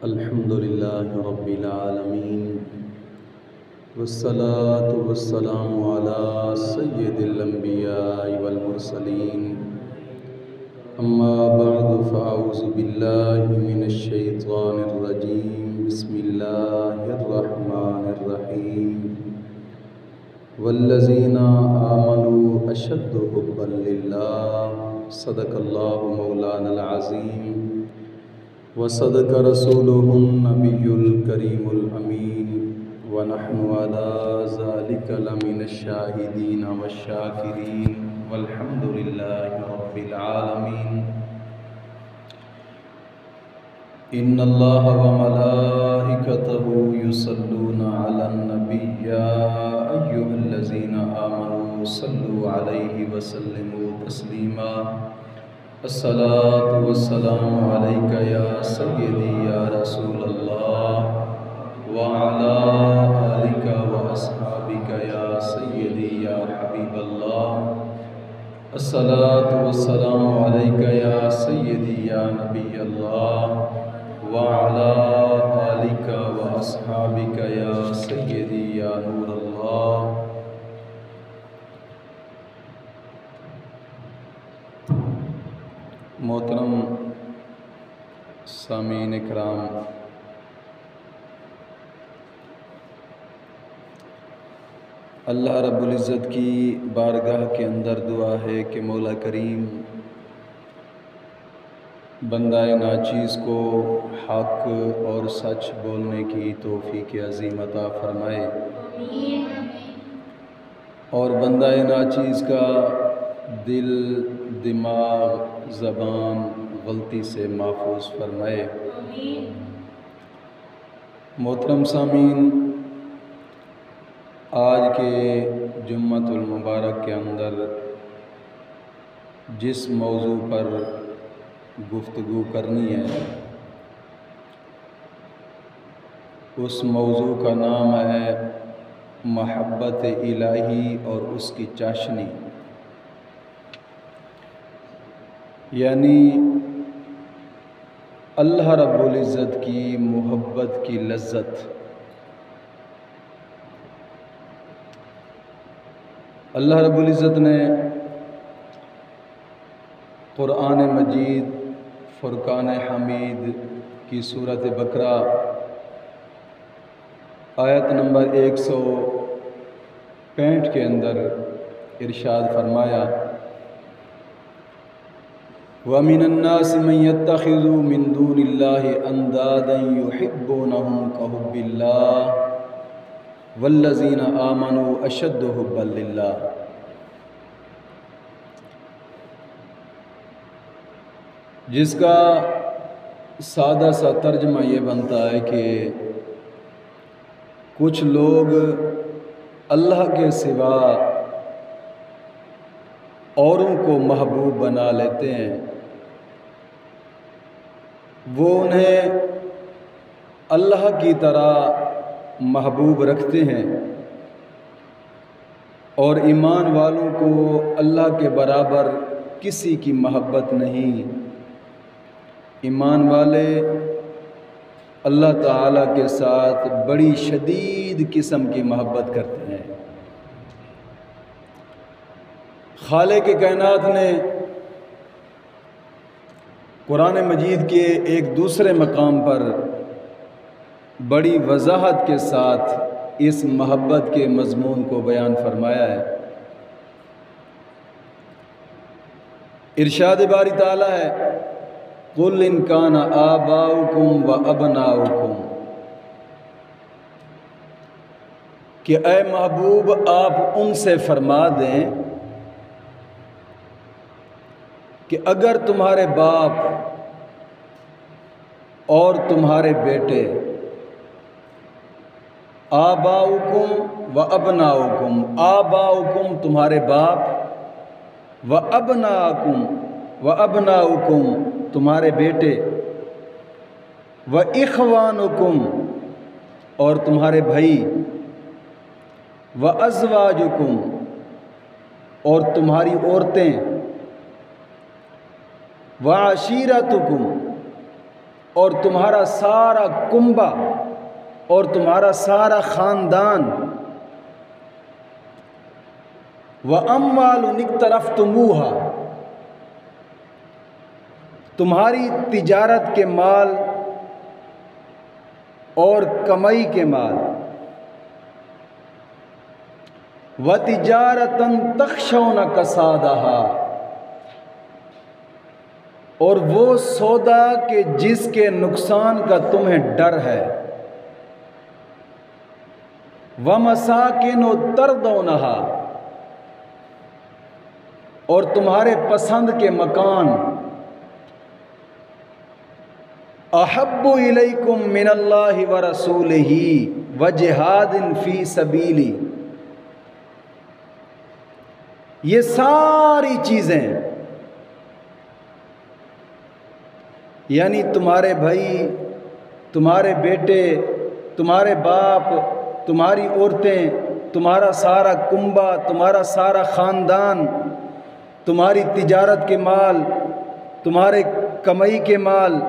अल्हम्दुलिल्लाहि रब्बिल आलमीन वस्सलातु वस्सलामु अला सय्यिदिल अंबियाइ वल मुरसलीन अम्मा बअदु फ़अऊज़ु बिल्लाहि मिनश शैतानिर रजीम बिस्मिल्लाहिर रहमानिर रहीम वल्लज़ीना आमनू अशद्दु हुब्बन लिल्लाह सदक़ल्लाहु मौलानल अज़ीम व सदक़ रसूलुहुन नबियुल करीमुल अमीन व नहनु अला ज़ालिका लमिनश शाहिदीन वश्शाकिरीन वल्हम्दुलिल्लाहि रब्बिल आलमीन। इन्नल्लाह व मलाइकतहु युसल्लूना अलन नबी या अय्युहल्लज़ीना आमनू सल्लु अलैहि व सल्लिमू तस्लीमा। अस्सलातु वस्सलामु अलैका या सय्यदी या रसूलल्लाह व अला आलिका व अस्हाबिका या सय्यदी या हबीबल्लाह। अस्सलातु वस्सलामु अलैका या सय्यदी या नबीयल्लाह व अला आलिका व अस्हाबिका या सय्यदी या नूरल्लाह। मोहतरम सामीन इकराम, अल्लाह रब्बुल इज़्ज़त की बारगाह के अंदर दुआ है कि मौला करीम बंदाए नाचीज़ को हक़ और सच बोलने की तौफ़ीक़ अज़ीम अता फ़रमाए और बंदाए नाचीज़ का दिल, दिमाग, ज़बान गलती से महफूज फरमाए। मोहतरम सामीन, आज के जुम्मतुल मुबारक के अंदर जिस मौजू पर गुफ्तगू करनी है उस मौजू का नाम है महब्बत इलाही और उसकी चाशनी, यानी अल्लाह रब्बुल इज़्ज़त की मोहब्बत की लज़्ज़त। अल्लाह रब्बुल इज़्ज़त ने क़ुरान मजीद फ़ुरक़ान हमीद की सूरत बकरा आयत नंबर 165 के अंदर इरशाद फरमाया, व मिनन्नासि मन यत्तखिज़ु मिन दूनिल्लाहि अंदादन युहिब्बूनहुम कहुब्बिल्लाह वल्लज़ीना आमनू अशद्दु हुब्बन लिल्लाह। जिसका सादा सा तर्जमा ये बनता है कि कुछ लोग अल्लाह के सिवा औरों को महबूब बना लेते हैं, वो उन्हें अल्लाह की तरह महबूब रखते हैं और ईमान वालों को अल्लाह के बराबर किसी की मोहब्बत नहीं। ईमान वाले अल्लाह ताला के साथ बड़ी शदीद किस्म की मोहब्बत करते हैं। खालिक़ कायनात ने कुरान मजीद के एक दूसरे मकाम पर बड़ी वजाहत के साथ इस मोहब्बत के मज़मून को बयान फरमाया है। इरशाद बारी ताला है, कुल इन काना आबाउकुम व अबनाउकुम, कि ऐ महबूब आप उनसे फरमा दें कि अगर तुम्हारे बाप और तुम्हारे बेटे, आबाउकुम व अबनाउकुम, आबाउकुम तुम्हारे बाप, व अबनाउकुम तुम्हारे बेटे, व इख़वानुकुम और तुम्हारे भाई, व अज़वाजुकुम और तुम्हारी औरतें, व आशीरतुकुम और तुम्हारा सारा कुंबा और तुम्हारा सारा ख़ानदान, व अम्वालुन इक़्तरफ़्तुमूहा, तुम्हारी तिजारत के माल और कमाई के माल, व तिजारतन तख़शौन कसादहा, और वो सौदा के जिसके नुकसान का तुम्हें डर है, व मसाकिन तरदौनहा, और तुम्हारे पसंद के मकान, अहब्बु इलैकुम मिनल्लाहि व रसूलिही व जिहादिन फ़ी सबीली, ये सारी चीज़ें, यानी तुम्हारे भाई, तुम्हारे बेटे, तुम्हारे बाप, तुम्हारी औरतें, तुम्हारा सारा कुंबा, तुम्हारा सारा ख़ानदान, तुम्हारी तिजारत के माल, तुम्हारे कमाई के माल,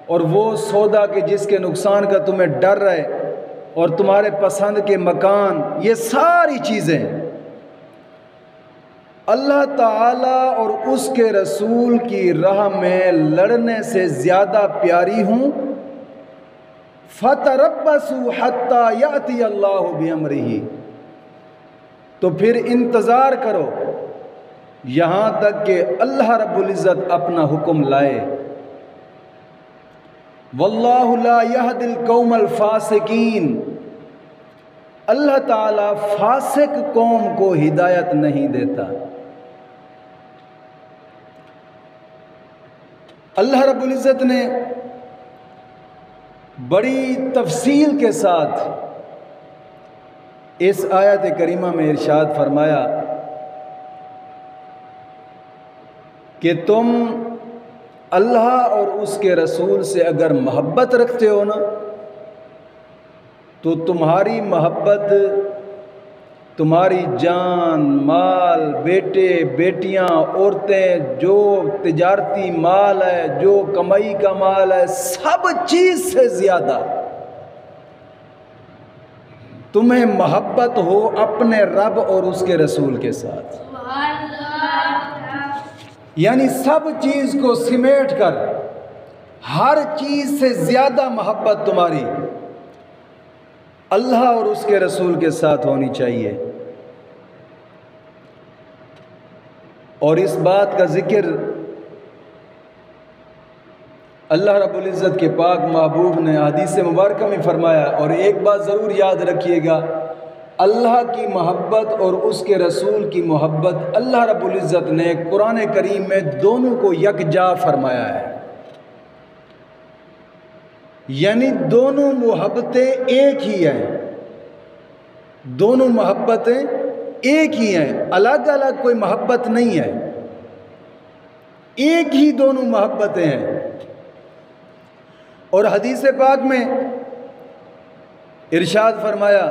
और वो सौदा के जिसके नुकसान का तुम्हें डर है, और तुम्हारे पसंद के मकान, ये सारी चीज़ें अल्लाह ताला और उसके रसूल की राह में लड़ने से ज़्यादा प्यारी हूँ। फ़तरब्बसू हत्ता याती अल्लाहु बिअम्रिही, तो फिर इंतज़ार करो यहाँ तक कि अल्लाह रब्बुल इज़्ज़त अपना हुक्म लाए। वल्लाहु ला यहदिल कौमल फ़ासिकीन, अल्लाह ताला फासिक कौम को हिदायत नहीं देता। अल्लाह रब्बुल इज़्ज़त ने बड़ी तफसील के साथ इस आयत करीमा में इरशाद फरमाया कि तुम अल्लाह और उसके रसूल से अगर मोहब्बत रखते हो ना, तो तुम्हारी मोहब्बत तुम्हारी जान, माल, बेटे, बेटियां, औरतें, जो तिजारती माल है, जो कमाई का माल है, सब चीज़ से ज़्यादा तुम्हें मोहब्बत हो अपने रब और उसके रसूल के साथ। यानी सब चीज़ को सिमेट कर हर चीज़ से ज़्यादा मोहब्बत तुम्हारी अल्लाह और उसके रसूल के साथ होनी चाहिए। और इस बात का ज़िक्र अल्लाह रब्बुल इज़्ज़त के पाक महबूब ने हदीस मुबारक में फ़रमाया। और एक बात ज़रूर याद रखिएगा, अल्लाह की मोहब्बत और उसके रसूल की मोहब्बत अल्लाह रब्बुल इज़्ज़त ने कुरान करीम में दोनों को यकजा फरमाया है। यानी दोनों मोहब्बतें एक ही हैं, दोनों मोहब्बतें एक ही हैं, अलग अलग कोई मोहब्बत नहीं है, एक ही दोनों मोहब्बतें हैं। और हदीस पाक में इरशाद फरमाया,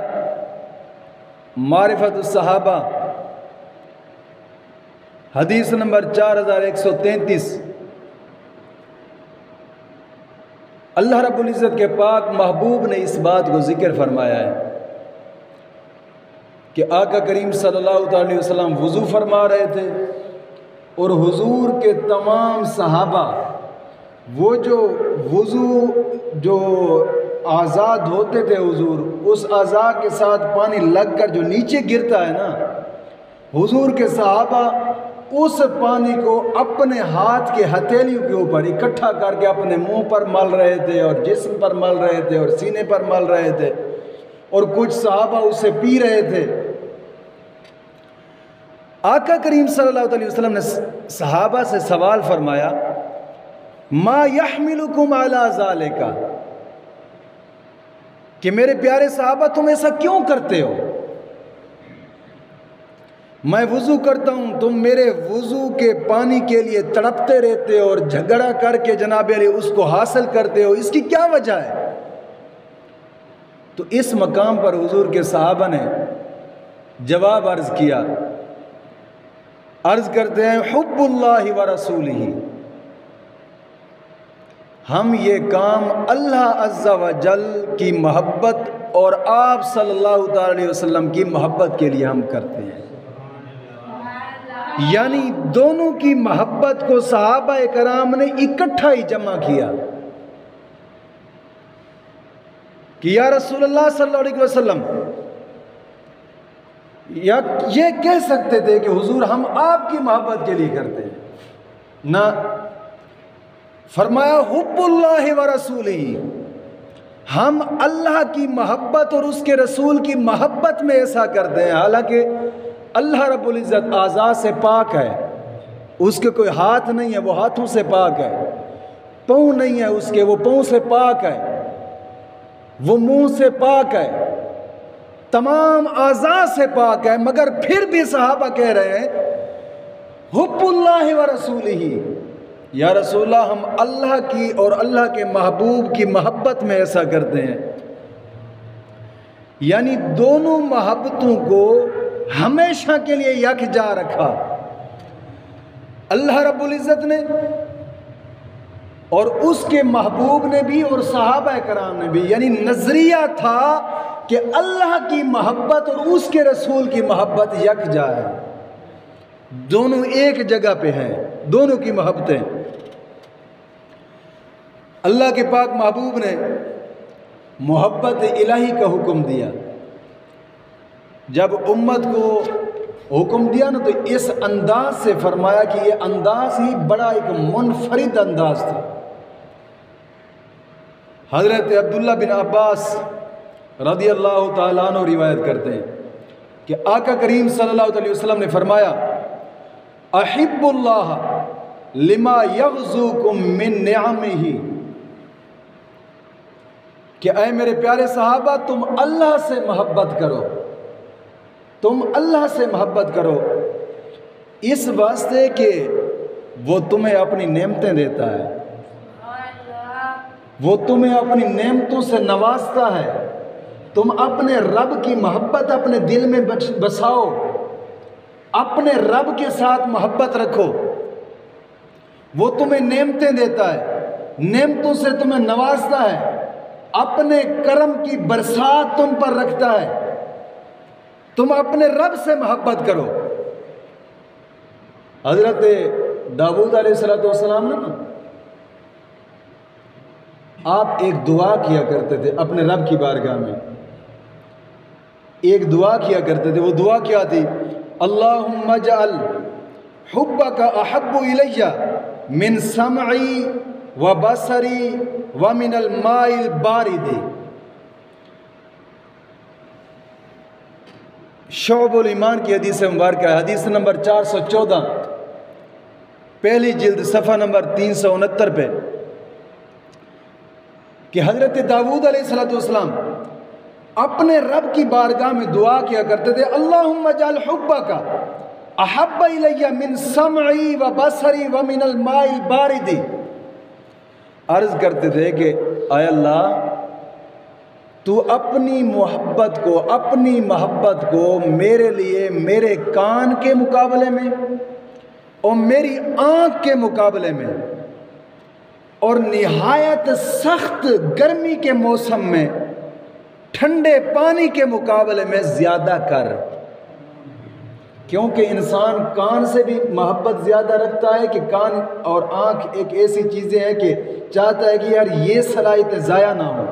मारिफतुस सहाबा हदीस नंबर 4133, अल्लाह रब्बुल इज़्ज़त के पाक महबूब ने इस बात को ज़िक्र फरमाया है कि आका करीम सल्लल्लाहु अलैहि वसल्लम वज़ू फरमा रहे थे और हुजूर के तमाम सहाबा वो जो वज़ू जो आज़ाद होते थे हुजूर, उस आज़ा के साथ पानी लगकर जो नीचे गिरता है ना, हुजूर के सहाबा उस पानी को अपने हाथ के हथेलियों के ऊपर इकट्ठा करके अपने मुंह पर मल रहे थे और जिस्म पर मल रहे थे और सीने पर मल रहे थे, और कुछ सहाबा उसे पी रहे थे। आका करीम सल्लल्लाहु अलैहि वसल्लम ने सहाबा से सवाल फरमाया, मा यहमिलुकुम अला ज़ालिका, कि मेरे प्यारे सहाबा तुम ऐसा क्यों करते हो? मैं वज़ू करता हूँ, तुम मेरे वज़ू के पानी के लिए तड़पते रहते हो और झगड़ा करके जनाब अली उसको हासिल करते हो, इसकी क्या वजह है? तो इस मकाम पर हुजूर के सहाबा ने जवाब अर्ज़ किया, अर्ज़ करते हैं, हुब्बुल्लाहि व रसूलिही, हम ये काम अल्लाह अज़्ज़ा व जल की मोहब्बत और आप सल्लल्लाहु अलैहि वसल्लम की मोहब्बत के लिए हम करते हैं। यानी दोनों की मोहब्बत को सहाबा कराम ने इकट्ठा ही जमा किया कि या रसूलुल्लाह सल्लल्लाहु अलैहि वसल्लम, या ये कह सकते थे कि हुजूर हम आपकी मोहब्बत के लिए करते हैं ना, फरमाया हुब्बुल्लाहि व रसूलिही, हम अल्लाह की मोहब्बत और उसके रसूल की मोहब्बत में ऐसा करते हैं। हालांकि अल्लाह रब्बुल इज़्ज़त आज़ाद से पाक है, उसके कोई हाथ नहीं है, वो हाथों से पाक है, पाँव नहीं है उसके, वो पाँव से पाक है, वो मुंह से पाक है, तमाम आज़ाद से पाक है, मगर फिर भी सहाबा कह रहे हैं हुब्बुल्लाहि व रसूलिही, या रसूलल्लाह हम अल्लाह की और अल्लाह के महबूब की मोहब्बत में ऐसा करते हैं। यानी दोनों मोहब्बतों को हमेशा के लिए यकजा रखा अल्लाह रब्बुल इज़्ज़त ने और उसके महबूब ने भी और सहाबा कराम ने भी। यानी नजरिया था कि अल्लाह की मोहब्बत और उसके रसूल की मोहब्बत यकजा है, दोनों एक जगह पे हैं, दोनों की मोहब्बतें। अल्लाह के पाक महबूब ने मोहब्बत इलाही का हुक्म दिया, जब उम्मत को हुक्म दिया ना, तो इस अंदाज से फरमाया कि ये अंदाज ही बड़ा एक मुनफरिद अंदाज था। हज़रत अब्दुल्ला बिन अब्बास रज़ी अल्लाह ताला अन्हु रिवायत करते हैं कि आका करीम सल्लल्लाहु अलैहि वसल्लम ने फरमाया अहिब्बुल्लाह लिमा यग़ज़ुकुम मिन निअमिही, कि ऐ मेरे प्यारे सहाबा तुम अल्लाह से मोहब्बत करो, तुम अल्लाह से मोहब्बत करो इस वास्ते कि वो तुम्हें अपनी नेमतें देता है, वो तुम्हें अपनी नेमतों से नवाजता है। तुम अपने रब की मोहब्बत अपने दिल में बसाओ, अपने रब के साथ मोहब्बत रखो, वो तुम्हें नेमतें देता है, नेमतों से तुम्हें नवाजता है, अपने करम की बरसात तुम पर रखता है, तुम अपने रब से मोहब्बत करो। हजरत दाऊद अलैहिस्सलाम ने ना, आप एक दुआ किया करते थे अपने रब की बारगाह में, एक दुआ किया करते थे। वो दुआ क्या थी? अल्लाहुम्मा जअल हुब्बका अहब्बु इलैया मिन समई व बसरी व मिनल माइल बारिदी। शोबुल ईमान की हदीस मुबारक है, हदीस नंबर 414, पहली जिल्द सफ़ा नंबर 369 पे, कि हज़रत दाऊद अलैहिस्सलाम अपने रब की बारगाह में दुआ किया करते थे अल्लाहुम्मा जअल हुब्बका अहब्बा इलैया मिन समई व बसरी व मिनल माइल बारिदी। अर्ज़ करते थे कि आय अल्लाह तू अपनी मोहब्बत को मेरे लिए मेरे कान के मुकाबले में और मेरी आँख के मुकाबले में और निहायत सख्त गर्मी के मौसम में ठंडे पानी के मुकाबले में ज़्यादा कर। क्योंकि इंसान कान से भी मोहब्बत ज़्यादा रखता है कि कान और आँख एक ऐसी चीज़ें हैं कि चाहता है कि यार ये सलाहियत ज़ाया ना हो।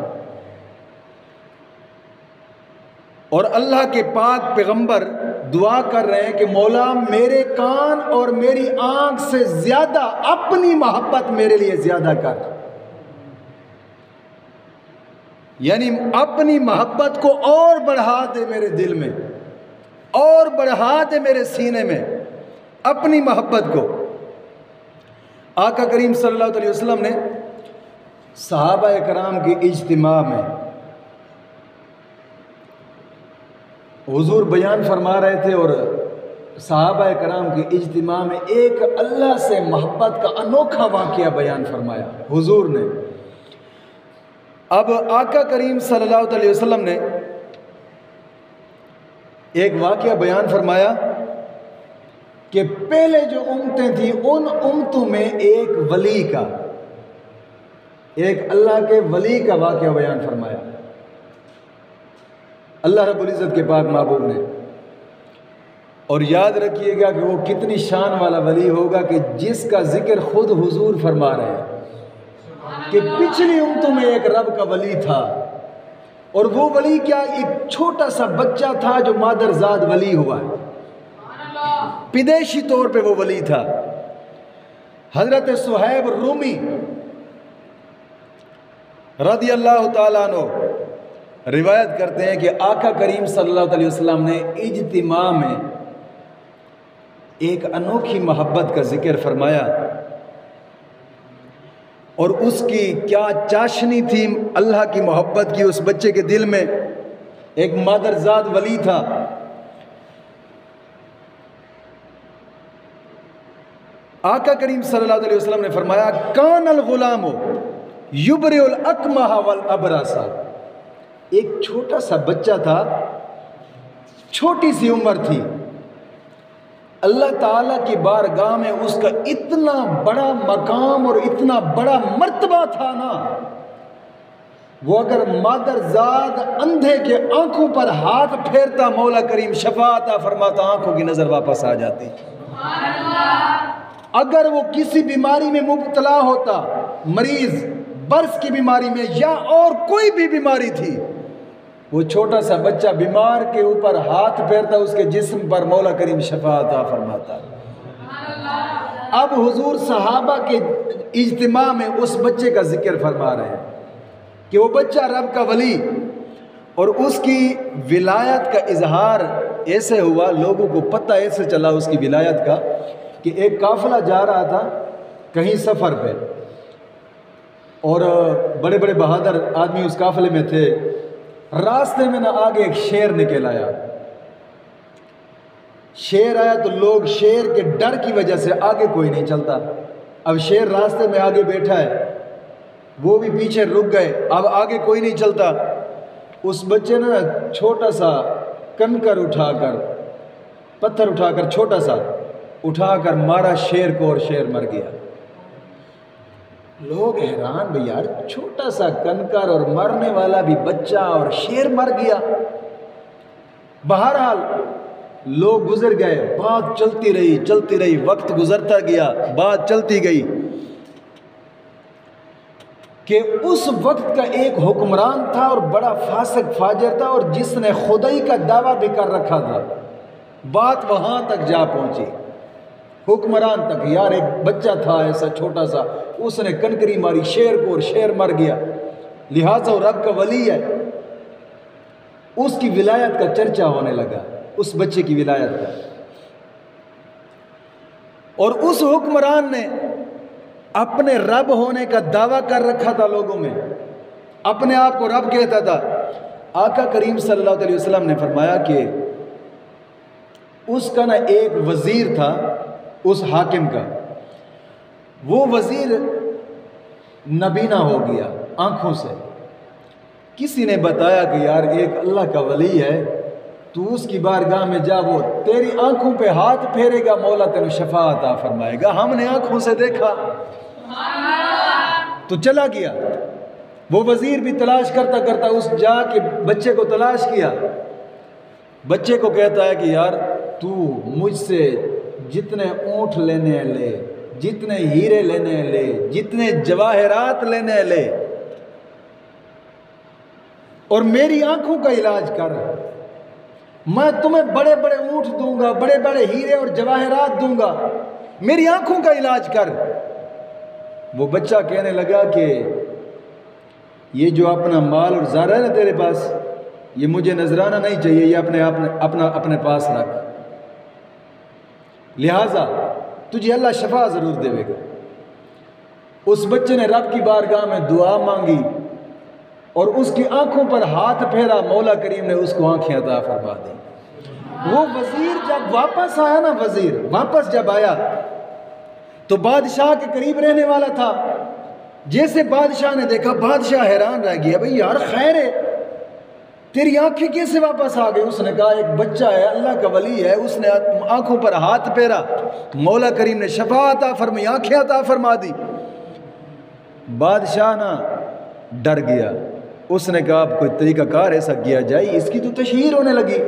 और अल्लाह के पाक पैगंबर दुआ कर रहे हैं कि मौला मेरे कान और मेरी आँख से ज़्यादा अपनी मोहब्बत मेरे लिए ज़्यादा कर, यानी अपनी मोहब्बत को और बढ़ा दे मेरे दिल में, और बढ़ा दे मेरे सीने में अपनी मोहब्बत को। आका करीम सल्लल्लाहु अलैहि वसल्लम ने सहाबा कराम के इज्तिमा में हुजूर बयान फरमा रहे थे और सहाबा कराम के इज्तिमा में एक अल्लाह से मोहब्बत का अनोखा वाक़या बयान फरमाया हुजूर ने। अब आका करीम सल्लल्लाहु अलैहि वसल्लम ने एक वाक़या बयान फरमाया कि पहले जो उम्मतें थी उन उम्मतों में एक वली का, एक अल्लाह के वली का वाक़या बयान फरमाया अल्लाह रब्बुल इज़्ज़त के पाक महबूब ने। और याद रखिएगा कि वो कितनी शान वाला वली होगा कि जिसका जिक्र खुद हुजूर फरमा रहे हैं कि पिछली उम्मतों में एक रब का वली था। और वो वली क्या, एक छोटा सा बच्चा था जो मादरजाद वली हुआ है, विदेशी तौर पे वो वली था। हजरत सुहैब रूमी रज़ी अल्लाह ताला अन्हु रिवायत करते हैं कि आका करीम सल्लल्लाहु अलैहि वसल्लम ने इज्तिमा में एक अनोखी मोहब्बत का जिक्र फरमाया और उसकी क्या चाशनी थी अल्लाह की मोहब्बत की उस बच्चे के दिल में। एक मादरजाद वली था। आका करीम सल्लल्लाहु अलैहि वसल्लम ने फरमाया कानल गुलामो युबरिउल अकमह वल अबरसा। एक छोटा सा बच्चा था, छोटी सी उम्र थी, अल्लाह ताला की बारगाह में उसका इतना बड़ा मकाम और इतना बड़ा मर्तबा था ना, वो अगर मादरजाद अंधे के आंखों पर हाथ फेरता मौला करीम शफाअत फरमाता, आंखों की नजर वापस आ जाती। अगर वो किसी बीमारी में मुब्तला होता, मरीज बर्स की बीमारी में या और कोई भी बीमारी थी, वो छोटा सा बच्चा बीमार के ऊपर हाथ फेरता, उसके जिस्म पर मौला करीम शफाअत फरमाता। अब हुजूर सहाबा के इज्तिमा में उस बच्चे का जिक्र फरमा रहे हैं कि वो बच्चा रब का वली, और उसकी विलायत का इजहार ऐसे हुआ, लोगों को पता ऐसे चला उसकी विलायत का कि एक काफिला जा रहा था कहीं सफ़र पे, और बड़े बड़े बहादुर आदमी उस काफिले में थे। रास्ते में ना आगे एक शेर निकल आया। शेर आया तो लोग शेर के डर की वजह से आगे कोई नहीं चलता। अब शेर रास्ते में आगे बैठा है, वो भी पीछे रुक गए, अब आगे कोई नहीं चलता। उस बच्चे ने छोटा सा कंकर उठाकर, पत्थर उठाकर, छोटा सा उठाकर मारा शेर को, और शेर मर गया। लोग हैरान, भाई यार छोटा सा कंकर और मरने वाला भी बच्चा और शेर मर गया। बहरहाल लोग गुजर गए, बात चलती रही, वक्त गुजरता गया, बात चलती गई कि उस वक्त का एक हुक्मरान था और बड़ा फासिक फाजिर था, और जिसने खुदाई का दावा भी कर रखा था। बात वहां तक जा पहुंची, हुक्मरान तक। यार एक बच्चा था ऐसा छोटा सा, उसने कनकरी मारी शेर को और शेर मर गया, लिहाजा वो रब का वली है। उसकी विलायत का चर्चा होने लगा, उस बच्चे की विलायत का। और उस हुक्मरान ने अपने रब होने का दावा कर रखा था लोगों में, अपने आप को रब कहता था। आका करीम सल्लल्लाहु अलैहि वसल्लम ने फरमाया कि उसका ना एक वजीर था, उस हाकिम का, वो वजीर नबीना हो गया आंखों से। किसी ने बताया कि यार एक अल्लाह का वली है, तू उसकी बारगाह में जा, वो तेरी आंखों पे हाथ फेरेगा, मौला तेरे शफाअत फरमाएगा। हमने आंखों से देखा तो चला गया। वो वजीर भी तलाश करता करता उस जाके बच्चे को तलाश किया। बच्चे को कहता है कि यार तू मुझसे जितने ऊँट लेने ले, जितने हीरे लेने ले, जितने जवाहरात लेने ले, और मेरी आंखों का इलाज कर। मैं तुम्हें बड़े बड़े ऊँट दूंगा, बड़े बड़े हीरे और जवाहरात दूंगा, मेरी आंखों का इलाज कर। वो बच्चा कहने लगा कि ये जो अपना माल और ज़ारा है ना तेरे पास, ये मुझे नजराना नहीं चाहिए, ये अपने पास रख, लिहाजा तुझे अल्लाह शफा ज़रूर देगा। उस बच्चे ने रब की बारगाह में दुआ मांगी और उसकी आंखों पर हाथ फेरा, मौला करीम ने उसको आंखें अता फरमा दी। वो वजीर जब वापस आया ना, वजीर वापस जब आया तो बादशाह के करीब रहने वाला था। जैसे बादशाह ने देखा, बादशाह हैरान रह गया, भाई यार खैर है, तेरी आंखें कैसे वापस आ गई? उसने कहा एक बच्चा है, अल्लाह का वली है, उसने आंखों पर हाथ फेरा, मौला करीम ने शफा अता फरमाई, आंखें अता फरमा दी। बादशाह ना डर गया। उसने कहा अब कोई तरीक़ाकार ऐसा किया जाए, इसकी तो तशहीर होने लगी।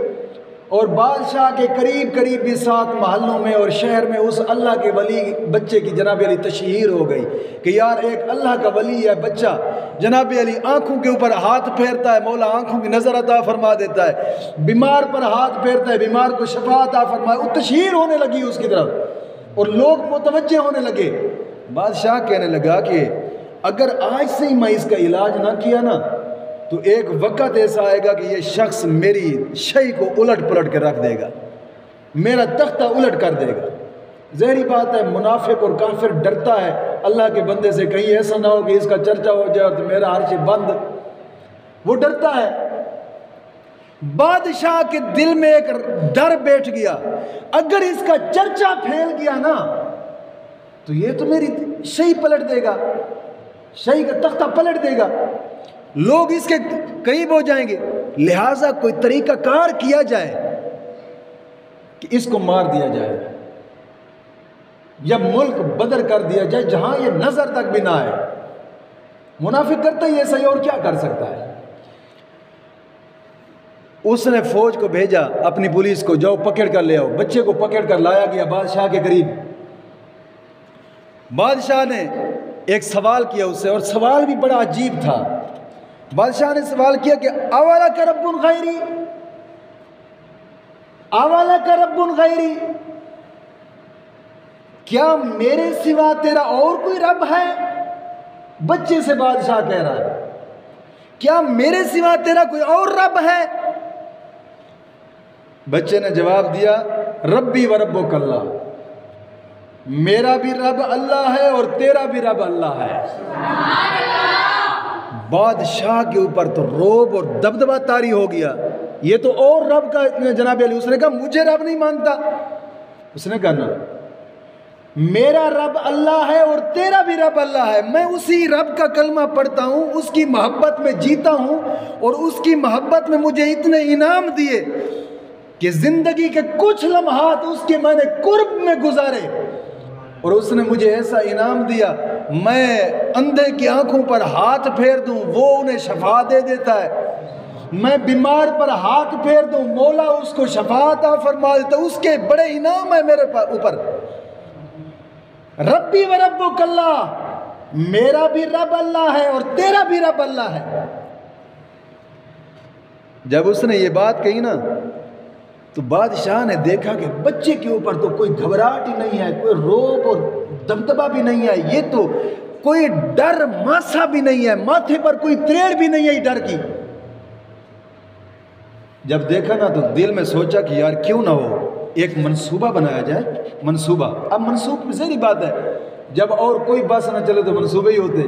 और बादशाह के करीब करीब भी 7 महलों में और शहर में उस अल्लाह के वली बच्चे की जनाब अली तशहीर हो गई कि यार एक अल्लाह का वली है बच्चा। जनाब अली आँखों के ऊपर हाथ फेरता है, मौला आँखों की नज़र अता फरमा देता है। बीमार पर हाथ फेरता है, बीमार को शफा अता फरमाए। वो तशहीर होने लगी उसकी तरफ और लोग मुतवज्जे होने लगे। बादशाह कहने लगा कि अगर आज से ही मैं इसका इलाज ना किया ना तो एक वक़्त ऐसा आएगा कि ये शख्स मेरी शई को उलट पलट कर रख देगा, मेरा तख्ता उलट कर देगा। ज़ाहिर बात है मुनाफिक और काफिर डरता है अल्लाह के बंदे से, कहीं ऐसा ना हो कि इसका चर्चा हो जाए तो मेरा अर्श बंद, वो डरता है। बादशाह के दिल में एक डर बैठ गया, अगर इसका चर्चा फैल गया ना तो ये तो मेरी शई पलट देगा, शई का तख्ता पलट देगा, लोग इसके करीब हो जाएंगे। लिहाजा कोई तरीक़ाकार किया जाए कि इसको मार दिया जाए या मुल्क बदर कर दिया जाए जहां ये नजर तक भी ना आए। मुनाफिक करता ही ऐसा ही, और क्या कर सकता है। उसने फौज को भेजा अपनी पुलिस को, जाओ पकड़ कर ले आओ। बच्चे को पकड़ कर लाया गया बादशाह के करीब। बादशाह ने एक सवाल किया उससे, और सवाल भी बड़ा अजीब था। बादशाह ने सवाल किया कि अवाला का रब्बुन गैरी, अवाला का रब्बुन गैरी, क्या मेरे सिवा तेरा और कोई रब है? बच्चे से बादशाह कह रहा है, क्या मेरे सिवा तेरा कोई और रब है? बच्चे ने जवाब दिया, रब्बी व रब्बुक अल्लाह, मेरा भी रब अल्लाह है और तेरा भी रब अल्लाह है। बादशाह के ऊपर तो रोब और दबदबा तारी हो गया, ये तो और रब का जनाब अली। उसने कहा मुझे रब नहीं मानता। उसने कहा ना, मेरा रब अल्लाह है और तेरा भी रब अल्लाह है। मैं उसी रब का कलमा पढ़ता हूँ, उसकी मोहब्बत में जीता हूँ और उसकी मोहब्बत में मुझे इतने इनाम दिए कि जिंदगी के कुछ लम्हात उसके मैंने कुर्ब में गुजारे और उसने मुझे ऐसा इनाम दिया, मैं अंधे की आंखों पर हाथ फेर दूं वो उन्हें शफा दे देता है, मैं बीमार पर हाथ फेर दूं मौला उसको शफा अता फरमा देता। उसके बड़े इनाम है मेरे ऊपर। रब्बी व रब्बुक अल्लाह, मेरा भी रब अल्लाह है और तेरा भी रब अल्लाह है। जब उसने ये बात कही ना तो बादशाह ने देखा कि बच्चे के ऊपर तो कोई घबराहट ही नहीं है, कोई रोब और दबदबा भी नहीं है, ये तो कोई डर मासा भी नहीं है, माथे पर कोई त्रेड़ भी नहीं है डर की। जब देखा ना तो दिल में सोचा कि यार क्यों ना हो एक मंसूबा बनाया जाए। मंसूबा, अब मंसूब ज़ाहिर बात है जब और कोई बस ना चले तो मंसूबे ही होते।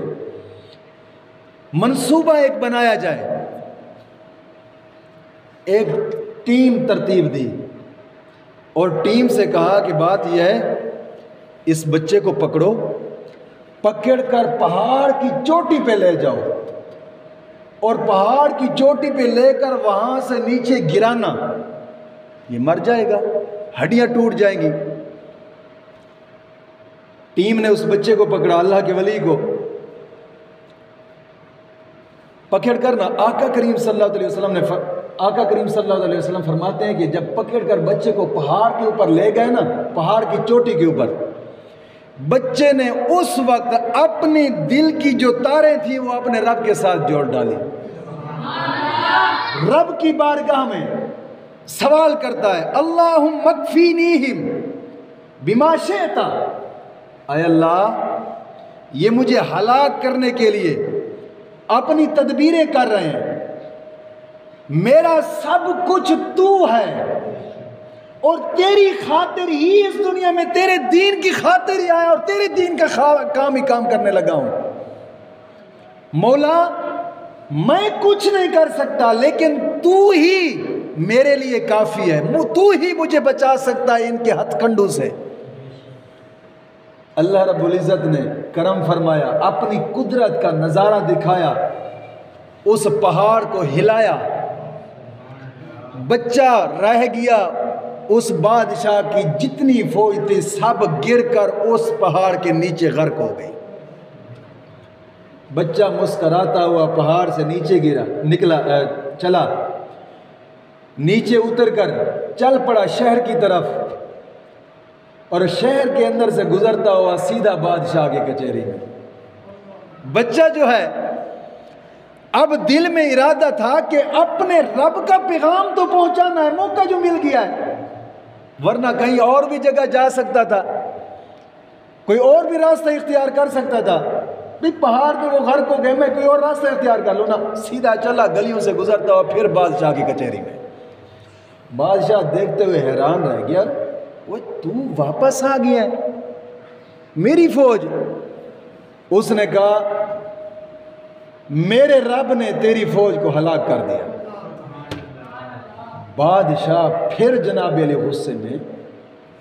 मंसूबा एक बनाया जाए। एक टीम तरतीब दी और टीम से कहा कि बात यह है, इस बच्चे को पकड़ो, पकड़कर पहाड़ की चोटी पे ले जाओ और पहाड़ की चोटी पे लेकर वहां से नीचे गिराना, ये मर जाएगा, हड्डियां टूट जाएंगी। टीम ने उस बच्चे को पकड़ा, अल्लाह के वली को पकड़कर ना आका करीम सल्लल्लाहु अलैहि वसल्लम ने आका करीम सल्लल्लाहु अलैहि वसल्लम फरमाते हैं कि जब पकड़कर बच्चे को पहाड़ के ऊपर ले गए ना, पहाड़ की चोटी के ऊपर, बच्चे ने उस वक्त अपने दिल की जो तारें थी वो अपने रब के साथ जोड़ डाली। रब की बारगाह में सवाल करता है, अल्लाहुम्मा मकफीनीहिम बिमा शिअता, ऐ अल्लाह ये मुझे हलाक करने के लिए अपनी तदबीरें कर रहे हैं, मेरा सब कुछ तू है और तेरी खातिर ही इस दुनिया में, तेरे दीन की खातिर ही आया और तेरे दीन का काम ही काम करने लगा हूं। मौला मैं कुछ नहीं कर सकता लेकिन तू ही मेरे लिए काफी है, तू ही मुझे बचा सकता है इनके हथकंडों से। अल्लाह रब्बुल इज़्ज़त ने करम फरमाया, अपनी कुदरत का नज़ारा दिखाया, उस पहाड़ को हिलाया, बच्चा रह गया। उस बादशाह की जितनी फौज थी सब गिरकर उस पहाड़ के नीचे गर्क हो गई। बच्चा मुस्कराता हुआ पहाड़ से नीचे चला, नीचे उतरकर चल पड़ा शहर की तरफ, और शहर के अंदर से गुजरता हुआ सीधा बादशाह की कचहरी में। बच्चा जो है, अब दिल में इरादा था कि अपने रब का पैगाम तो पहुंचाना है, मौका जो मिल गया है, वरना कहीं और भी जगह जा सकता था, कोई और भी रास्ता इख्तियार कर सकता था। भाई पहाड़ पे वो घर को गए, मैं कोई और रास्ता इख्तियार कर लो ना। सीधा चला गलियों से गुजरता हुआ फिर बादशाह की कचहरी में। बादशाह देखते हुए हैरान रह गया, वो तू वापस आ गया है, मेरी फौज? उसने कहा, मेरे रब ने तेरी फौज को हलाक कर दिया। बादशाह फिर जनाब अली गुस्से में,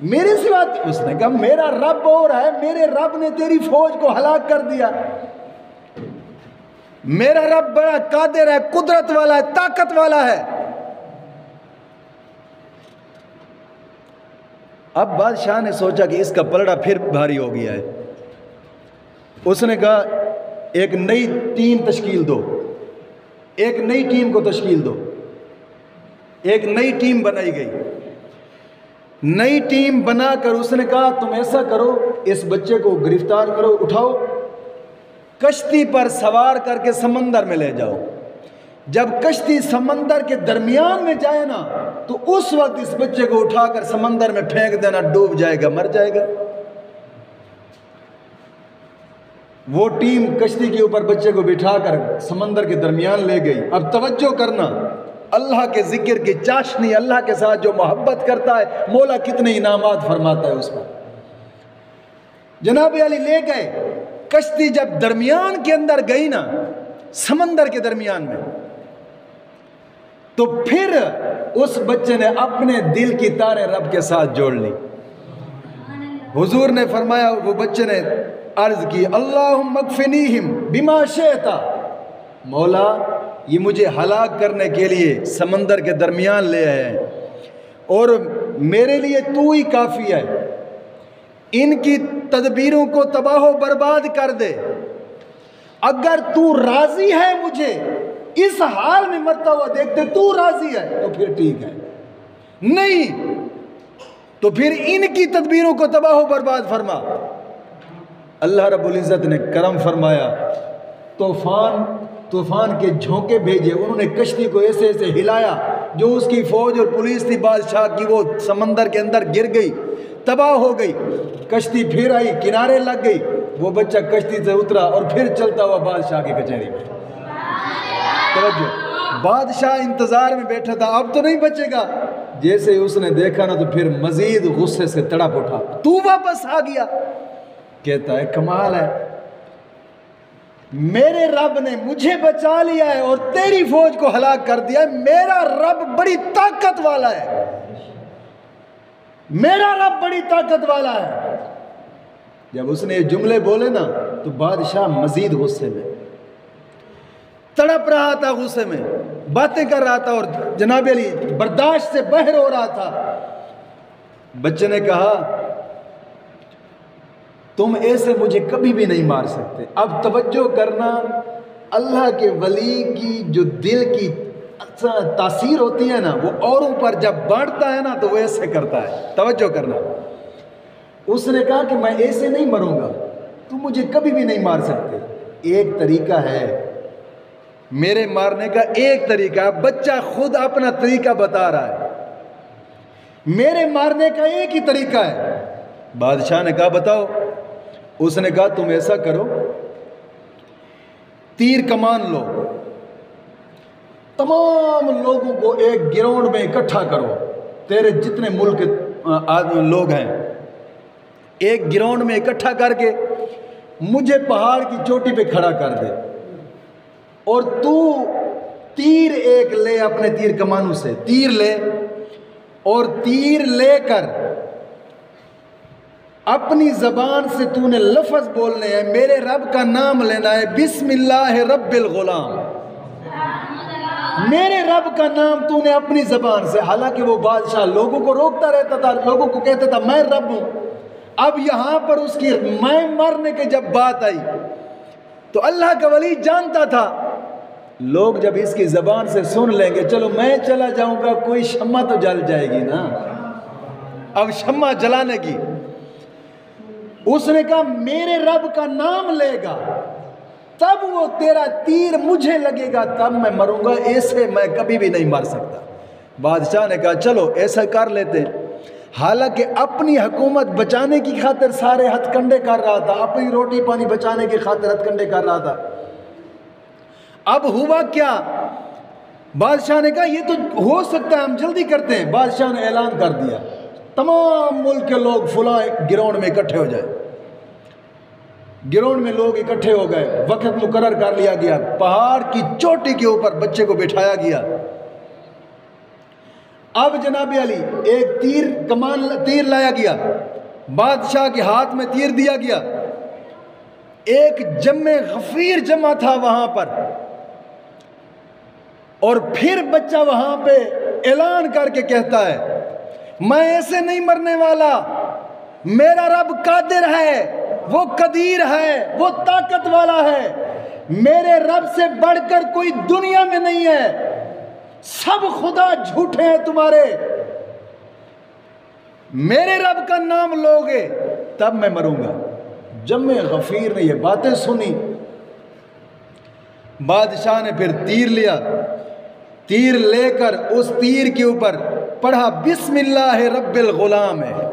मेरे सिवा? उसने कहा, मेरा रब और है, मेरे रब ने तेरी फौज को हलाक कर दिया। मेरा रब बड़ा कादिर है, कुदरत वाला है, ताकत वाला है। अब बादशाह ने सोचा कि इसका पलड़ा फिर भारी हो गया है। उसने कहा, एक नई टीम तश्कील दो, एक नई टीम को तश्कील दो। एक नई टीम बनाई गई। नई टीम बनाकर उसने कहा, तुम ऐसा करो, इस बच्चे को गिरफ्तार करो, उठाओ, कश्ती पर सवार करके समंदर में ले जाओ। जब कश्ती समंदर के दरमियान में जाए ना, तो उस वक्त इस बच्चे को उठाकर समंदर में फेंक देना, डूब जाएगा, मर जाएगा। वो टीम कश्ती के ऊपर बच्चे को बिठाकर समंदर के दरमियान ले गई। अब तवज्जो करना, अल्लाह के जिक्र की चाशनी, अल्लाह के साथ जो मोहब्बत करता है, मौला कितने इनामात फरमाता है उस पर। जनाब अली ले गए, कश्ती जब दरमियान के अंदर गई ना, समंदर के दरमियान में, तो फिर उस बच्चे ने अपने दिल की तारें रब के साथ जोड़ ली। हुजूर ने फरमाया, वो बच्चे ने अर्ज की, अल्लाहुम्मा मगफिनीहिम बिमा शिअता, मौला ये मुझे हलाक करने के लिए समंदर के दरमियान ले आए हैं, और मेरे लिए तू ही काफ़ी है, इनकी तदबीरों को तबाह बर्बाद कर दे। अगर तू राजी है मुझे इस हाल में मरता हुआ देखते, तू राजी है तो फिर ठीक है, नहीं तो फिर इनकी तदबीरों को तबाह बर्बाद फरमा। अल्लाह रब्बुल इज़्ज़त ने करम फरमाया, तूफान के झोंके भेजे, उन्होंने कश्ती को ऐसे ऐसे हिलाया, जो उसकी फौज और पुलिस थी बादशाह की, वो समंदर के अंदर गिर गई, तबाह हो गई। कश्ती फिर आई, किनारे लग गई, वो बच्चा कश्ती से उतरा और फिर चलता हुआ बादशाह की कचहरी में। तवज्जो, बादशाह इंतजार में बैठा था, अब तो नहीं बचेगा। जैसे ही उसने देखा ना, तो फिर मजीद गुस्से से तड़प उठा, तू वापस आ गया। कहता है, कमाल है, मेरे रब ने मुझे बचा लिया है और तेरी फौज को हलाक कर दिया है। मेरा रब बड़ी ताकत वाला है, मेरा रब बड़ी ताकत वाला है। जब उसने ये जुमले बोले ना, तो बादशाह मजीद गुस्से में तड़प रहा था, गुस्से में बातें कर रहा था, और जनाब अली बर्दाश्त से बाहर हो रहा था। बच्चे ने कहा, तुम ऐसे मुझे कभी भी नहीं मार सकते। अब तवज्जो करना, अल्लाह के वली की जो दिल की तासीर होती है ना, वो औरों पर जब बढ़ता है ना, तो वो ऐसे करता है। तवज्जो करना, उसने कहा कि मैं ऐसे नहीं मरूंगा, तुम मुझे कभी भी नहीं मार सकते। एक तरीका है मेरे मारने का, एक तरीका, बच्चा खुद अपना तरीका बता रहा है, मेरे मारने का एक ही तरीका है। बादशाह ने कहा, बताओ। उसने कहा, तुम ऐसा करो, तीर कमान लो, तमाम लोगों को एक ग्राउंड में इकट्ठा करो, तेरे जितने मुल्क के लोग हैं, एक ग्राउंड में इकट्ठा करके मुझे पहाड़ की चोटी पे खड़ा कर दे, और तू तीर एक ले, अपने तीर कमानों से तीर ले, और तीर लेकर अपनी जबान से तूने लफ्ज बोलने हैं, मेरे रब का नाम लेना है, बिस्मिल्लाह रब्बिल गुलाम, मेरे रब का नाम तूने अपनी जबान से। हालांकि वो बादशाह लोगों को रोकता रहता था, लोगों को कहता था मैं रब हूं। अब यहां पर उसकी मैं मरने की जब बात आई, तो अल्लाह का वली जानता था लोग जब इसकी ज़बान से सुन लेंगे, चलो मैं चला जाऊंगा, कोई शम्मा तो जल जाएगी ना, अब शम्मा जलाने की। उसने कहा मेरे रब का नाम लेगा तब वो तेरा तीर मुझे लगेगा, तब मैं मरूंगा, ऐसे मैं कभी भी नहीं मर सकता। बादशाह ने कहा चलो ऐसा कर लेते। हालांकि अपनी हुकूमत बचाने की खातिर सारे हथकंडे कर रहा था, अपनी रोटी पानी बचाने की खातिर हथकंडे कर रहा था। अब हुआ क्या, बादशाह ने कहा ये तो हो सकता है, हम जल्दी करते हैं। बादशाह ने ऐलान कर दिया तमाम मुल्क के लोग फुला ग्राउंड में इकट्ठे हो जाए। ग्राउंड में लोग इकट्ठे हो गए, वक्त मुकर्रर कर लिया गया, पहाड़ की चोटी के ऊपर बच्चे को बिठाया गया। अब जनाब अली एक तीर लाया गया, बादशाह के हाथ में तीर दिया गया। एक जम्मे गफीर जमा था वहां पर, और फिर बच्चा वहां पे ऐलान करके कहता है मैं ऐसे नहीं मरने वाला, मेरा रब कादिर है, वो कदीर है, वो ताकत वाला है, मेरे रब से बढ़कर कोई दुनिया में नहीं है, सब खुदा झूठे हैं तुम्हारे, मेरे रब का नाम लोगे तब मैं मरूंगा। जम्मे गफीर ने ये बातें सुनी, बादशाह ने फिर तीर लिया, तीर लेकर उस तीर के ऊपर पढ़ा बिस्मिल्लाह रब्बिल गुलाम है,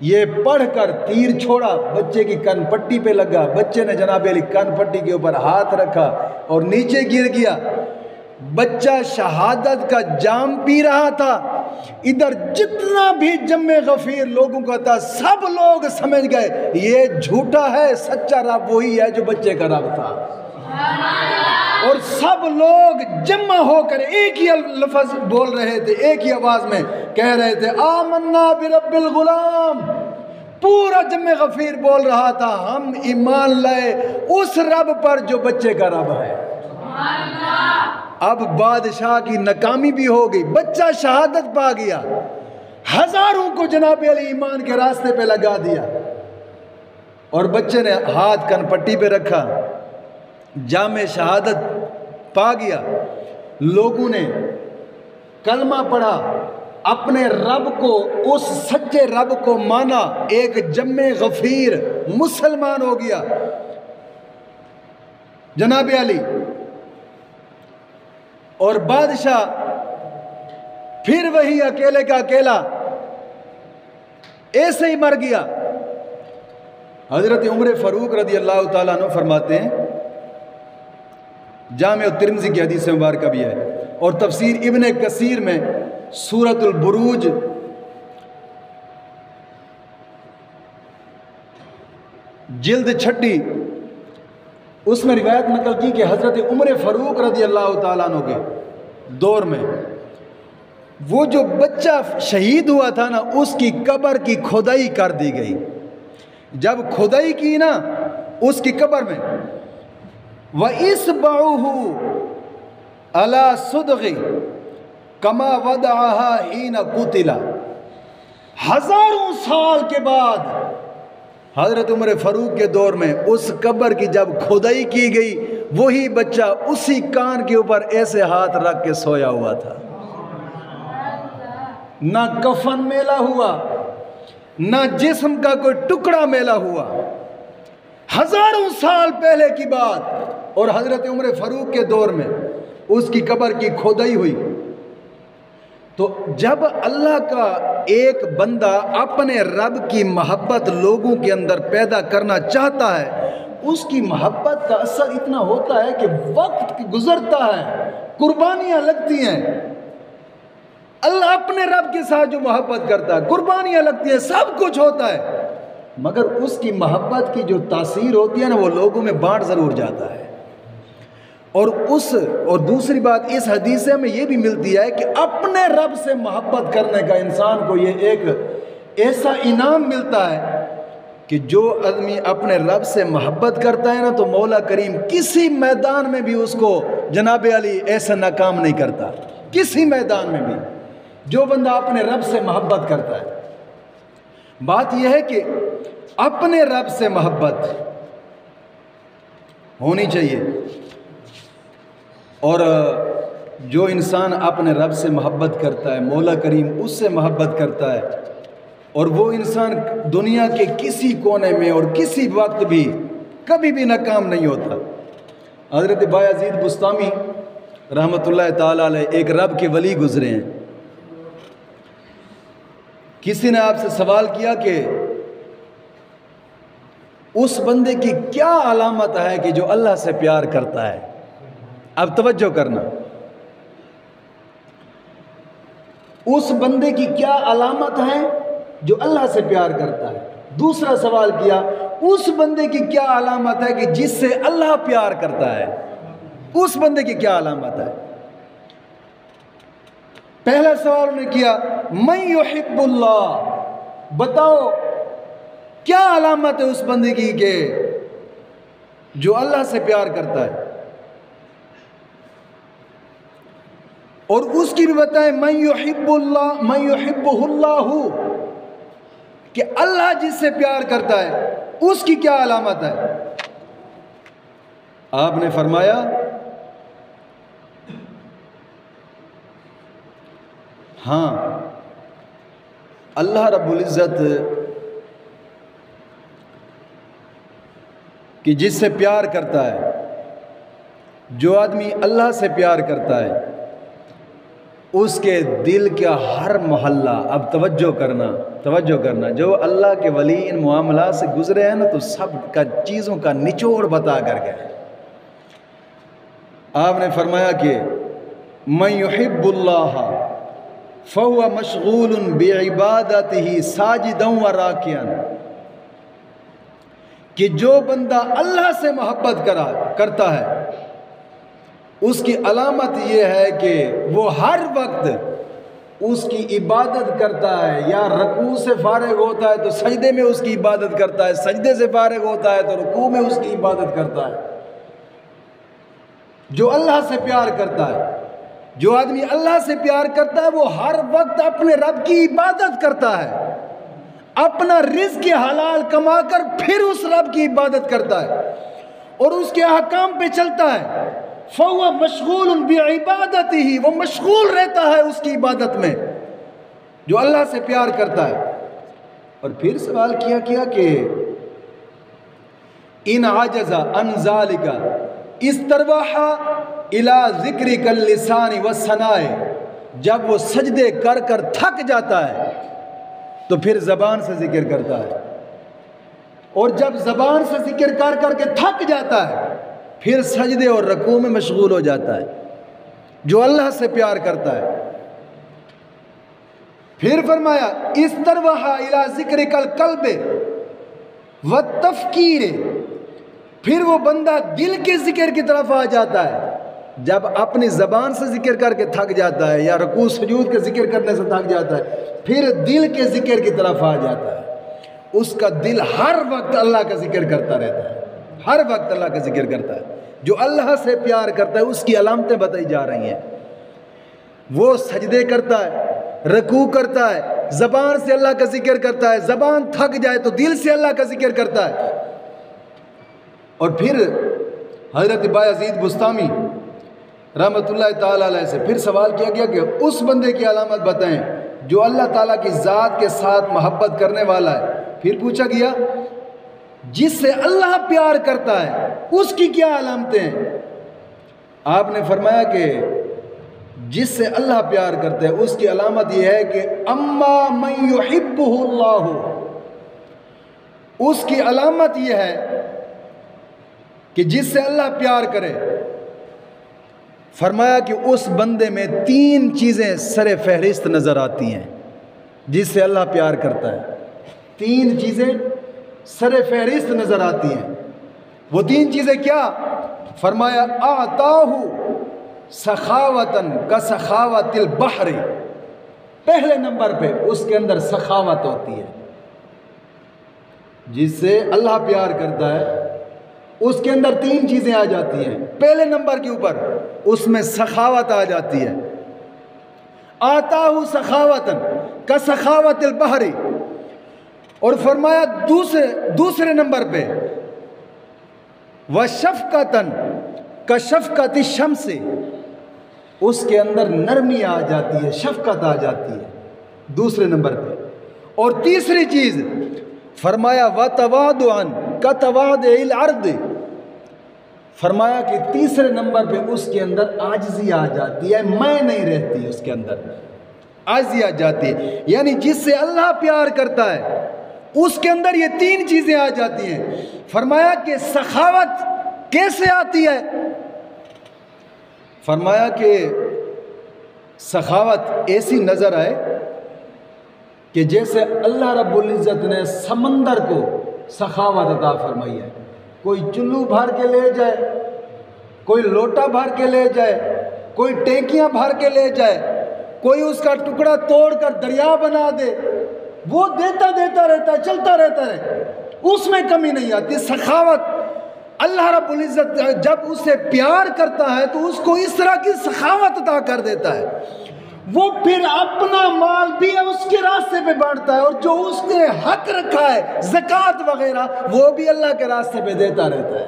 ये पढ़कर तीर छोड़ा, बच्चे की कनपट्टी पे लगा। बच्चे ने जनाब अली कनपट्टी के ऊपर हाथ रखा और नीचे गिर गया। बच्चा शहादत का जाम पी रहा था। इधर जितना भी जम्मे गफीर लोगों का था, सब लोग समझ गए ये झूठा है, सच्चा रब वही है जो बच्चे का रब था। और सब लोग जमा होकर एक ही लफ्ज बोल रहे थे, एक ही आवाज में कह रहे थे आमन्ना बिरब्बिल गुलाम। पूरा जम्मे गफीर बोल रहा था हम ईमान लाए उस रब पर जो बच्चे का रब है। अब बादशाह की नाकामी भी हो गई, बच्चा शहादत पा गया, हजारों को जनाब अली ईमान के रास्ते पे लगा दिया। और बच्चे ने हाथ कनपट्टी पे रखा, जामे शहादत पा गया। लोगों ने कलमा पढ़ा, अपने रब को, उस सच्चे रब को माना, एक जम्मे गफीर मुसलमान हो गया जनाब अली। और बादशाह फिर वही अकेले का अकेला ऐसे ही मर गया। हजरत उमर फारूक रदी अल्लाह ताला अन्हु फरमाते हैं, जामे तिरमिज़ी की हदीस मुबारक भी है, और तफसीर इब्ने कसीर में सूरतुल बुरूज जिल्द 6 उसमें रिवायत नकल की कि हजरत उमर फारूक रदी अल्लाह ताला अन्हु के दौर में वो जो बच्चा शहीद हुआ था ना, उसकी कब्र की खुदाई कर दी गई। जब खुदाई की ना उसकी कब्र में, व इसबअहु अला सुदगी कमा वदअहा हीना कुतिला। हजारों साल के बाद हजरत उमर फारूक के दौर में उस कब्र की जब खुदाई की गई, वही बच्चा उसी कान के ऊपर ऐसे हाथ रख के सोया हुआ था। ना कफन मेला हुआ, ना जिस्म का कोई टुकड़ा मेला हुआ। हजारों साल पहले की बात, और हजरत उमर फारूक के दौर में उसकी कब्र की खुदाई हुई। तो जब अल्लाह का एक बंदा अपने रब की मोहब्बत लोगों के अंदर पैदा करना चाहता है, उसकी मोहब्बत का असर इतना होता है कि वक्त गुजरता है, कुर्बानियां लगती हैं। अल्लाह अपने रब के साथ जो मोहब्बत करता है, कुर्बानियां लगती हैं, सब कुछ होता है, मगर उसकी मोहब्बत की जो तासीर होती है ना, वो लोगों में बांट ज़रूर जाता है। और दूसरी बात इस हदीस में ये भी मिलती है कि अपने रब से मोहब्बत करने का इंसान को ये एक ऐसा इनाम मिलता है कि जो आदमी अपने रब से मोहब्बत करता है ना, तो मौला करीम किसी मैदान में भी उसको जनाब अली ऐसा नाकाम नहीं करता। किसी मैदान में भी जो बंदा अपने रब से मोहब्बत करता है, बात यह है कि अपने रब से मोहब्बत होनी चाहिए। और जो इंसान अपने रब से मोहब्बत करता है, मौला करीम उससे मोहब्बत करता है, और वो इंसान दुनिया के किसी कोने में और किसी वक्त भी कभी भी नाकाम नहीं होता। हज़रत बायज़ीद बुस्तामी रहमतुल्लाह ताला अलैह एक रब के वली गुजरे हैं। किसी ने आपसे सवाल किया कि उस बंदे की क्या अलामत है कि जो अल्लाह से प्यार करता है। अब तवज्जो करना, उस बंदे की क्या अलामत है जो अल्लाह से प्यार करता है। दूसरा सवाल किया, उस बंदे की क्या अलामत है कि जिससे अल्लाह प्यार करता है, उस बंदे की क्या अलामत है। पहला सवाल उन्होंने किया, मैं युहिब्बुल्लाह, बताओ क्या अलामत है उस बंदे की के जो अल्लाह से प्यार करता है। और उसकी भी बताएं, मैं युहिब्बुल्लाह, मैं युहिब्बुहुल्लाहु, कि अल्लाह जिससे प्यार करता है उसकी क्या अलामत है। आपने फरमाया, हाँ, अल्लाह रब्बुल इज़्ज़त कि जिससे प्यार करता है, जो आदमी अल्लाह से प्यार करता है उसके दिल का हर मोहल्ला, अब तवज्जो करना, जो अल्लाह के वली इन मामला से गुजरे हैं ना, तो सब का चीज़ों का निचोड़ बता कर गए। आपने फरमाया कि मैं युहिब्बुल्लाह फहुवा मशगूलन बिइबादतिही साजिदन व राकियन, कि जो बंदा अल्लाह से मोहब्बत करता है उसकी अलामत ये है कि वो हर वक्त उसकी इबादत करता है, या रकू से फारिग होता है तो सजदे में उसकी इबादत करता है, सजदे से फारिग होता है तो रुकू में उसकी इबादत करता है। जो अल्लाह से प्यार करता है, जो आदमी अल्लाह से प्यार करता है, वो हर वक्त अपने रब की इबादत करता है, अपना रिज़्क़ हलाल कमाकर फिर उस रब की इबादत करता है और उसके अहकाम पे चलता है। फहुवा मशगूलन बिइबादतिही, वो मशगूल रहता है उसकी इबादत में, जो अल्लाह से प्यार करता है। और फिर सवाल किया कि इन आजज़ा अन ज़ालिका इस्तरवाहा इला ज़िक्रिकल लिसानी व सनाए, जब वो सजदे कर कर थक जाता है तो फिर ज़बान से जिक्र करता है, और जब ज़बान से जिक्र कर करके थक जाता है फिर सजदे और रकू में मशगूल हो जाता है, जो अल्लाह से प्यार करता है। फिर फरमाया, इस तरवाहा इला ज़िक्रिकल क़ल्बे व तफ़कीर, फिर वो बंदा दिल के जिक्र की तरफ आ जाता है। जब अपनी ज़बान से जिक्र करके थक जाता है या रकू सुजूद के जिक्र करने से थक जाता है, फिर दिल के जिक्र की तरफ आ जाता है। उसका दिल हर वक्त अल्लाह का जिक्र करता रहता है, हर वक्त अल्लाह का जिक्र करता है। जो अल्लाह से प्यार करता है उसकी अलामतें बताई जा रही हैं। वो सजदे करता है, रकू करता है, ज़बान से अल्लाह का जिक्र करता है, ज़बान थक जाए तो दिल से अल्लाह का जिक्र करता है। और फिर हज़रत बायज़ीद बुस्तामी रहमतुल्लाह ताला अलैह से फिर सवाल किया गया कि उस बंदे की अलामत बताएं जो अल्लाह ताला की ज़ात के साथ मोहब्बत करने वाला है। फिर पूछा गया, जिससे अल्लाह प्यार करता है उसकी क्या अलामतें हैं। आपने फरमाया कि जिससे अल्लाह प्यार करता है उसकी अलामत यह है कि अम्मा मन युहिब्बुहुल्लाहु, उसकी अलामत यह है कि जिससे अल्लाह प्यार करे। फरमाया कि उस बंदे में 3 चीज़ें सरे फहरिस्त नज़र आती हैं जिससे अल्लाह प्यार करता है। 3 चीज़ें सरे फहरिस्त नज़र आती हैं। वो 3 चीज़ें क्या? फरमाया, आताहु सखावतन का सखावतिल बहरी, पहले नंबर पे उसके अंदर सखावत होती है। जिससे अल्लाह प्यार करता है उसके अंदर 3 चीज़ें आ जाती हैं। पहले नंबर के ऊपर उसमें सखावत आ जाती है। आताहु सखावतन का सखावतिल बहरी, और फरमाया दूसरे नंबर पे व शफ़क़तन का शफ़क़त शम्स से, उसके अंदर नरमी आ जाती है, शफ़क़त आ जाती है दूसरे नंबर पे। और तीसरी चीज़ फरमाया व तवादुअन का तवादुल अर्द, फरमाया कि तीसरे नंबर पे उसके अंदर आजिज़ी आ जाती है, मैं नहीं रहती उसके अंदर, आजिज़ी आ जाती है। यानी जिससे अल्लाह प्यार करता है उसके अंदर ये तीन चीज़ें आ जाती हैं। फरमाया कि सखावत कैसे आती है? फरमाया कि सखावत ऐसी नज़र आए कि जैसे अल्लाह रब्बुल इज़्ज़त ने समंदर को सखावत अता फरमाई है। कोई चुल्लू भर के ले जाए, कोई लोटा भर के ले जाए, कोई टैंकियाँ भर के ले जाए, कोई उसका टुकड़ा तोड़कर दरिया बना दे, वो देता देता रहता है, चलता रहता है, उसमें कमी नहीं आती। सखावत अल्लाह रब्बुल इज़्ज़त जब उससे प्यार करता है तो उसको इस तरह की सखावत अता कर देता है, वो फिर अपना माल भी उसके रास्ते पे बांटता है, और जो उसने हक रखा है ज़कात वगैरह वो भी अल्लाह के रास्ते पे देता रहता है।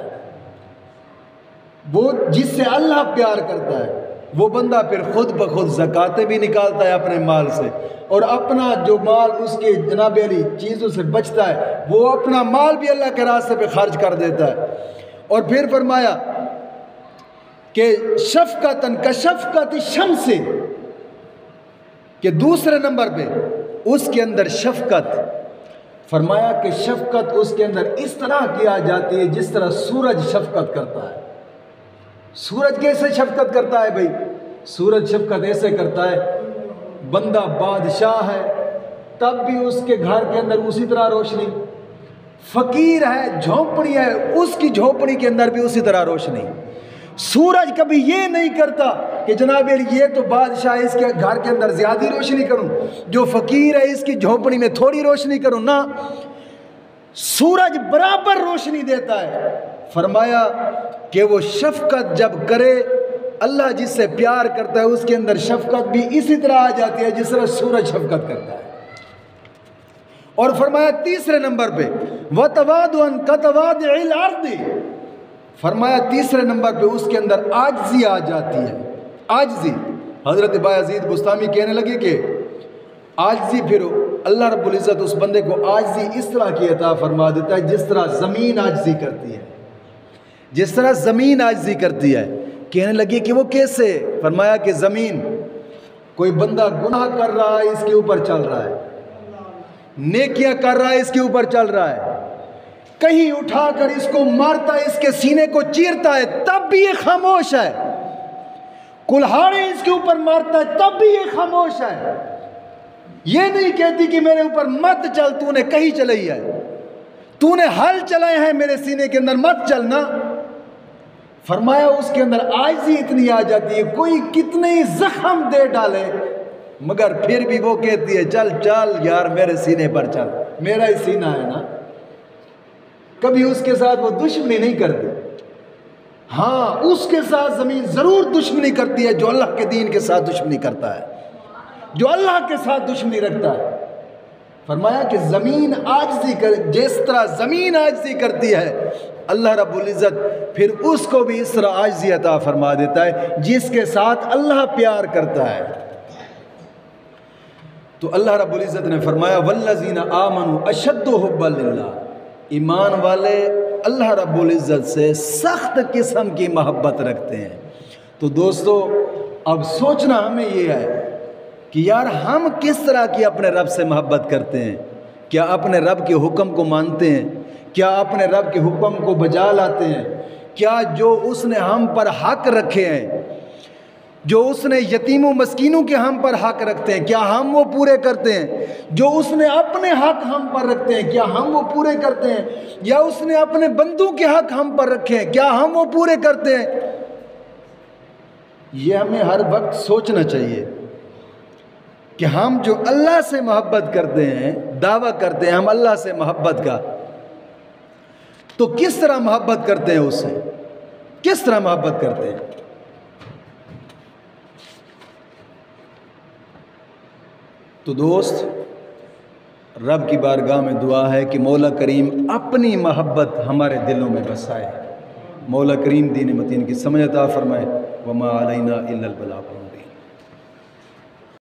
वो जिससे अल्लाह प्यार करता है वो बंदा फिर खुद ब खुद ज़कातें भी निकालता है अपने माल से, और अपना जो माल उसके जनाब अली चीज़ों से बचता है वो अपना माल भी अल्लाह के रास्ते पे खर्च कर देता है। और फिर फरमाया कि शफ़क़तन का शफ़क़त शम्स से, कि दूसरे नंबर पे उसके अंदर शफ़क़त, फरमाया कि शफ़क़त उसके अंदर इस तरह की आ जाती है जिस तरह सूरज शफ़क़त करता है। सूरज कैसे शफ़क़त करता है भाई? सूरज शफ़क़त ऐसे करता है, बंदा बादशाह है तब भी उसके घर के अंदर उसी तरह रोशनी, फ़कीर है, झोंपड़ी है, उसकी झोंपड़ी के अंदर भी उसी तरह रोशनी। सूरज कभी ये नहीं करता कि जनाब ये तो बादशाह है इसके घर के अंदर ज़्यादा रोशनी करूं, जो फ़कीर है इसकी झोंपड़ी में थोड़ी रोशनी करूं, ना, सूरज बराबर रोशनी देता है। फरमाया कि वो शफ़क़त जब करे, अल्लाह जिससे प्यार करता है उसके अंदर शफ़क़त भी इसी तरह आ जाती है जिस तरह सूरज शफ़क़त करता है। और फरमाया तीसरे नंबर पे व तवादुअन का तवादुल अर्द, फरमाया तीसरे नंबर पे उसके अंदर आजिज़ी आ जाती है। आजिज़ी, हज़रत बायज़ीद बुस्तामी कहने लगे कि आजिज़ी फिर अल्लाह रब्बुल इज़्ज़त उस बंदे को आजिज़ी इस तरह की अता फरमा देता है जिस तरह ज़मीन आजिज़ी करती है, जिस तरह ज़मीन आजिज़ी करती है। कहने लगी कि वो कैसे? फरमाया कि ज़मीन, कोई बंदा गुनाह कर रहा है इसके ऊपर चल रहा है, नेकियां कर रहा है इसके ऊपर चल रहा है, कहीं उठाकर इसको मारता है, इसके सीने को चीरता है तब भी ये खामोश है, कुल्हाड़े इसके ऊपर मारता है तब भी ये खामोश है। ये नहीं कहती कि मेरे ऊपर मत चल, तूने कहीं चलाई है, तूने हल चलाए हैं मेरे सीने के अंदर, मत चलना। फरमाया उसके अंदर आजिज़ी इतनी आ जाती है, कोई कितने ही जख्म दे डाले मगर फिर भी वो कहती है चल चल यार मेरे सीने पर चल, मेरा ही सीना है ना। कभी उसके साथ वो दुश्मनी नहीं करती। हाँ, उसके साथ ज़मीन ज़रूर दुश्मनी करती है जो अल्लाह के दीन के साथ दुश्मनी करता है, जो अल्लाह के साथ दुश्मनी रखता है। फरमाया कि ज़मीन आजिज़ी कर, जिस तरह ज़मीन आजिज़ी करती है अल्लाह रब्बुल इज़्ज़त फिर उसको भी इस तरह आजिज़ी अता फरमा देता है जिसके साथ अल्लाह प्यार करता है। तो अल्लाह रब्बुल इज़्ज़त ने फरमाया वल्लज़ीना आमनु अशद्दु हुब्बन लिल्लाह, ईमान वाले अल्लाह रब्बुल इज़्ज़त से सख्त किस्म की मोहब्बत रखते हैं। तो दोस्तों अब सोचना हमें ये है कि यार हम किस तरह की अपने रब से मोहब्बत करते हैं? क्या अपने रब के हुक्म को मानते हैं? क्या अपने रब के हुक्म को बजा लाते हैं? क्या जो उसने हम पर हक रखे हैं, जो उसने यतीमों मस्कीनों के हम पर हक रखते हैं, क्या हम वो पूरे करते हैं? जो उसने अपने हक हम पर रखते हैं क्या हम वो पूरे करते हैं? या उसने अपने बंदों के हक हम पर रखे हैं, क्या हम वो पूरे करते हैं? ये हमें हर वक्त सोचना चाहिए कि हम जो अल्लाह से मोहब्बत करते हैं, दावा करते हैं हम अल्लाह से मोहब्बत का, तो किस तरह मोहब्बत करते हैं उससे, किस तरह मोहब्बत करते हैं? तो दोस्त रब की बारगाह में दुआ है कि मौला करीम अपनी मोहब्बत हमारे दिलों में बसाए, मौला करीम दीन मतीन की समझ अता फरमाए। वमा अलैना इल्लल बलागुल मुबीन।